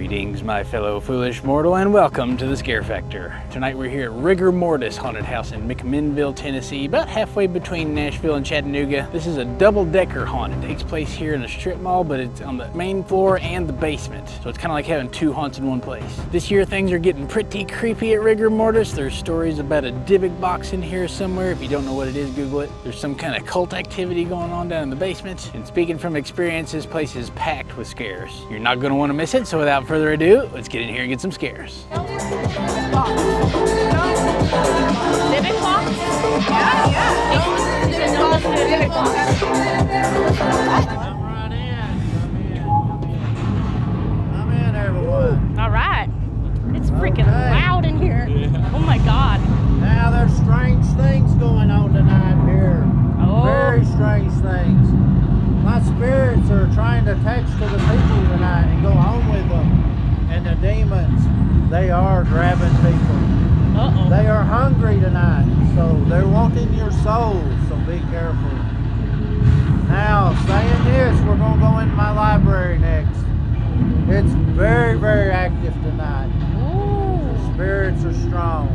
Greetings, my fellow foolish mortal, and welcome to the Scare Factor. Tonight we're here at Rigor Mortis Haunted House in McMinnville, Tennessee, about halfway between Nashville and Chattanooga. This is a double-decker haunt. It takes place here in a strip mall, but it's on the main floor and the basement. So it's kind of like having two haunts in one place. This year things are getting pretty creepy at Rigor Mortis. There's stories about a Dybbuk box in here somewhere. If you don't know what it is, Google it. There's some kind of cult activity going on down in the basement. And speaking from experience, this place is packed with scares. You're not going to want to miss it, so without further ado, let's get in here and get some scares. Dybbuk box? Yeah. Dybbuk box. Come in, everyone. All right. It's freaking loud in here. Yeah. Oh my God. Now there's strange things going on tonight here. Oh. Very strange things. My spirits are trying to text to the people tonight and go home with them. And the demons, they are grabbing people. Uh-oh. They are hungry tonight, so they're wanting your soul, so be careful. Now, saying this, we're going to go into my library next. It's very, very active tonight. Ooh. The spirits are strong.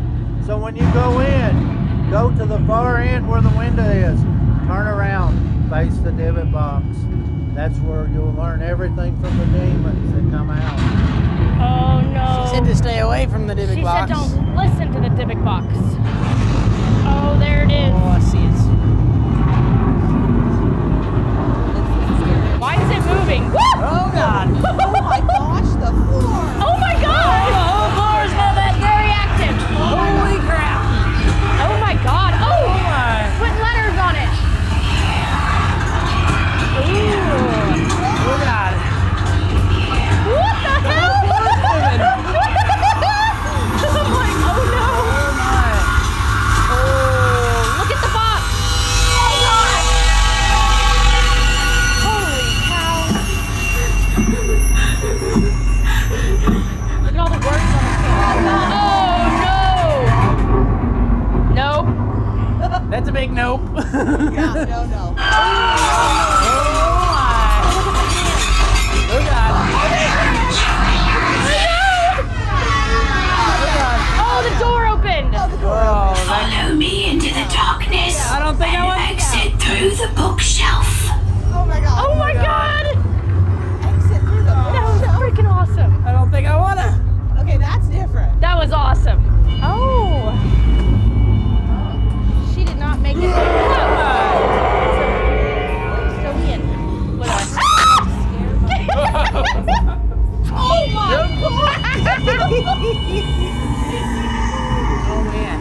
So when you go in, go to the far end where the window is. Turn around, face the Dybbuk box. That's where you'll learn everything from the demons that come out. Oh no. She said to stay away from the Dybbuk box. She said don't listen to the Dybbuk box. Oh, there it is. Oh, I see it. Why is it moving? Woo! Oh God. Oh my gosh, the floor! Oh my God! The whole floor is not that Very active. Holy crap. Oh my God! Oh! my. Put letters on it. Ooh. Oh God. What the hell? I'm like, oh no. Oh my. Oh, look at the box. Holy cow. Look at all the words on the page. Oh no. Nope. That's a big nope. Yeah, no. Oh God. Oh, the door opened. Oh, Follow me into the darkness. I don't think I want to. Exit through the bookshelf. Oh my god. Oh my God. Exit through the That was freaking awesome. I don't think I want to. Okay, that's different. That was awesome. Oh. She did not make it. So in. What else? Oh my god! Oh man.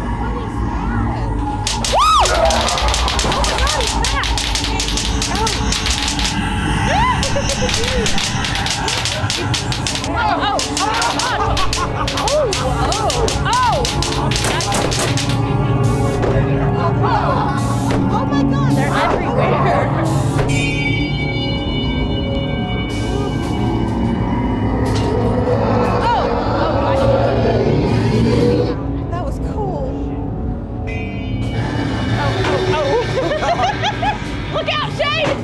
Oh my god! They're everywhere. That was cool. Look out, Shane!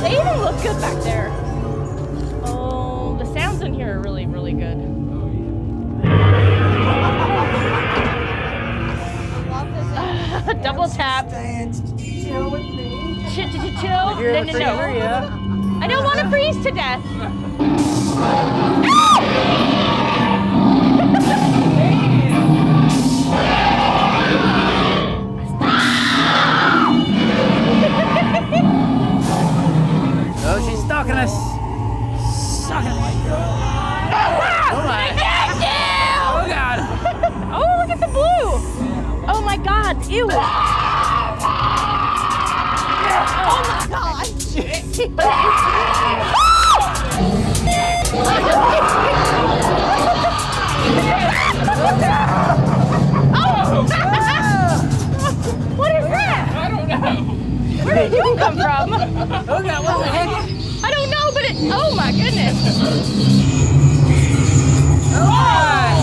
They even look good back there. Oh, the sounds in here are really, really good. Double tap. Chill with me. Chill. Here in the freezer, No. yeah. I don't want to freeze to death. Oh, she's stalking us. Stalking us. Oh my. Oh God. Oh, look at the blue. Oh my God. Ew. Oh my god! What is that? I don't know. Where did you come from? Oh God, what the heck? I don't know, but it. Oh my goodness. Oh,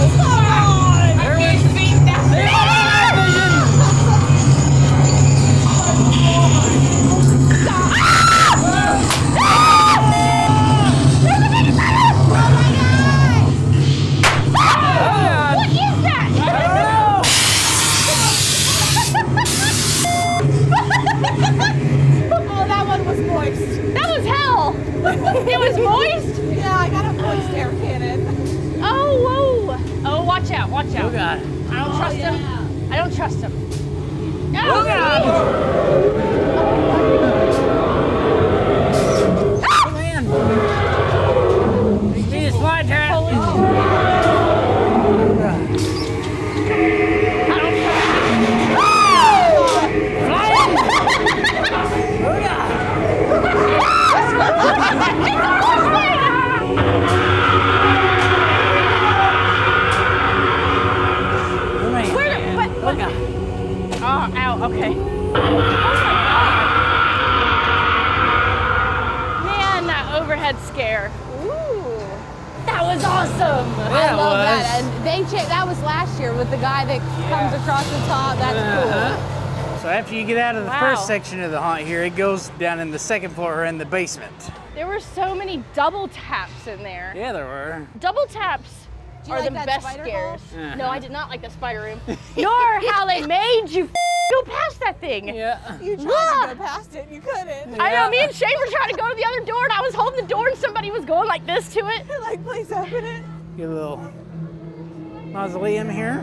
Oh, come on. I can't see Oh God. I don't trust him. I don't trust him. No! Oh God. Oh man. He just fly trap. I don't trust him. Flying. Oh God. Oh man. Oh God. Oh, ow, okay. Oh my God. Man, that overhead scare. Ooh. That was awesome. Yeah, I it love was. that. And that was last year with the guy that comes across the top. That's So after you get out of the Wow. first section of the haunt here, it goes down in the second floor or in the basement. There were so many double taps in there. Yeah, there were. Double taps Do you are like the that best spider scares. hall? No, I did not like the spider room. Nor how they made you go past that thing. Yeah. You tried to go past it, you couldn't. I know, me and Shane were trying to go to the other door and I was holding the door and somebody was going like this to it. Like, please open it. Get a little mausoleum here.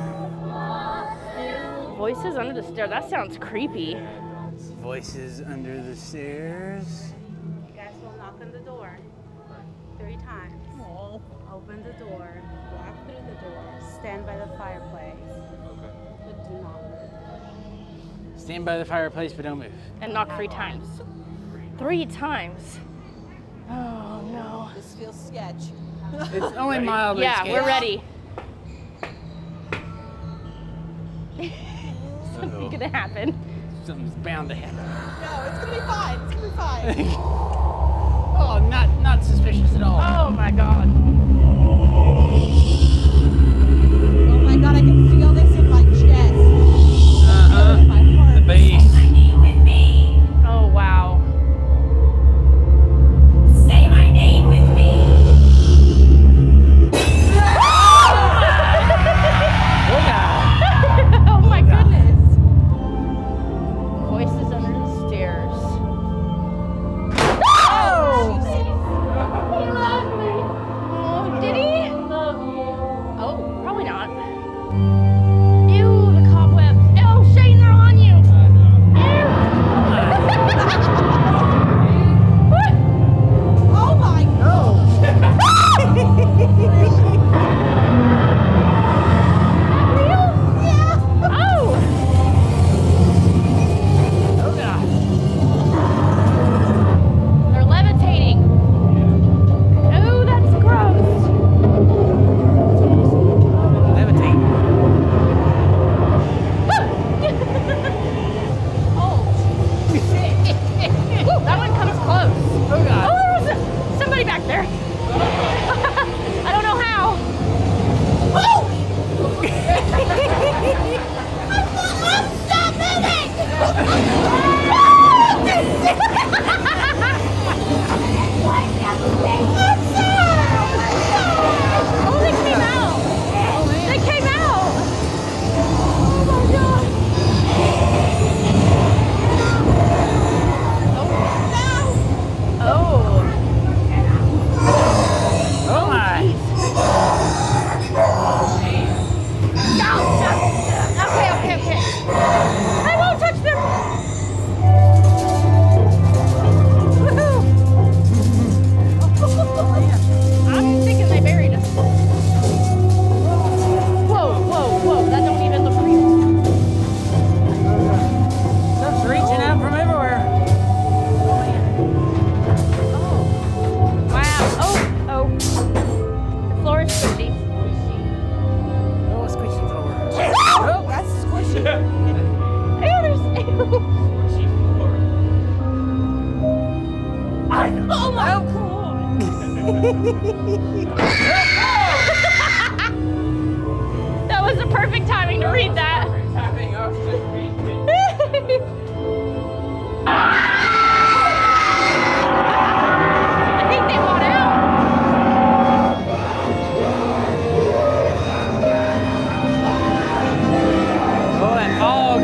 Voices under the stairs, that sounds creepy. Voices under the stairs. You guys will knock on the door 3 times. Open the door, walk through the door, stand by the fireplace. But do not move. Stand by the fireplace, but don't move. And knock 3 times. 3 times. Oh no. This feels sketch. It's only mildly Yeah, scary. we're ready. Something's gonna happen. Something's bound to happen. No, it's gonna be fine. It's gonna be fine. Oh, not suspicious at all. Oh my God. Oh my God, I can feel this in my chest. Uh-huh. My heart. The base. My name with me. Oh wow. Say my name with me. Oh God. Oh my goodness. Voices under the stairs. Oh! He loved me. Oh, did he? Oh, probably not. Ew, the cobwebs. Ew, Shane, they're on you. Oh my Oh! Oh God. They're levitating. Oh, that's gross. Levitate. Oh, shit. Woo, that one comes close. Oh God. Oh, there was somebody back there. I don't know how. Stop moving! Oh, they came out. They came out. Oh my God. Oh. Oh my. Okay. I won't touch them. I'm thinking they buried us. Whoa. That don't even look real. Stuff's reaching out from everywhere. Wow. Oh. The floor is squishy. Oh, squishy floor. Oh. That's squishy. Ew, there's Oh my God. That was the perfect timing to read that. I think they want out. Oh, that fog.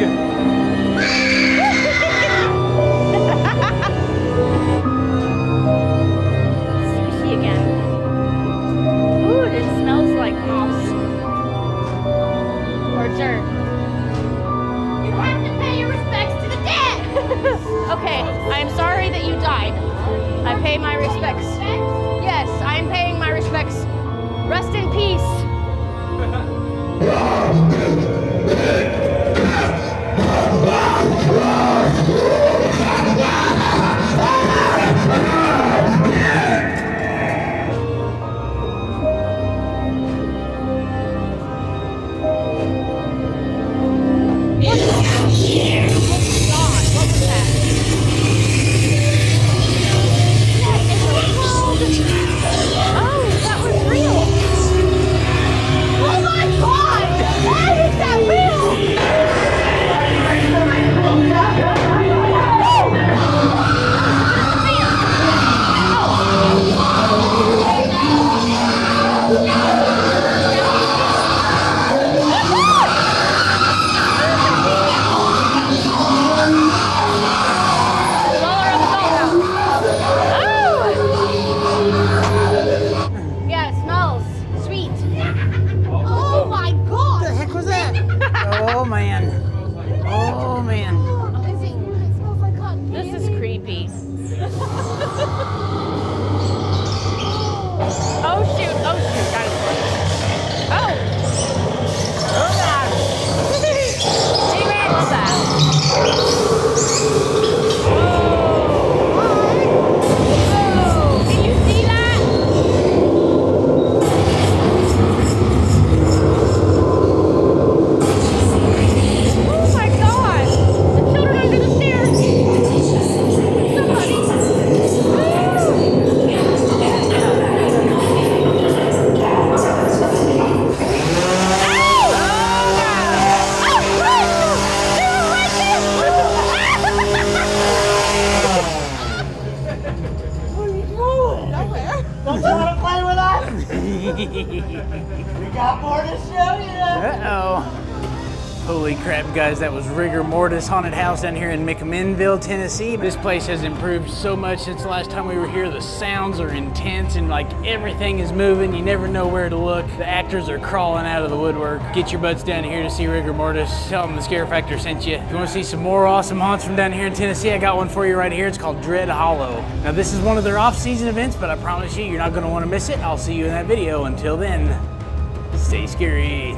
Sushi again. Ooh, it smells like moss. sir. You have to pay your respects to the dead! Okay, I am sorry that you died. I pay my respects. Yes, I am paying my respects. Rest in peace. Oh man. Oh man. It smells like cotton candy. This is creepy. Oh shoot, oh shoot, got it. Oh! Oh god! Demon! Love that. Oh! Can you see that? Oh my god! The children under the stairs! Somebody! Don't you want to play with us? We got more to show you. Uh-oh. Holy crap, guys, that was Rigor Mortis Haunted House down here in McMinnville, Tennessee. This place has improved so much since the last time we were here. The sounds are intense and like everything is moving. You never know where to look. The actors are crawling out of the woodwork. Get your butts down here to see Rigor Mortis. Tell them the Scare Factor sent you. If you want to see some more awesome haunts from down here in Tennessee, I got one for you right here. It's called Dread Hollow. Now, this is one of their off-season events, but I promise you, you're not going to want to miss it. I'll see you in that video. Until then, stay scary.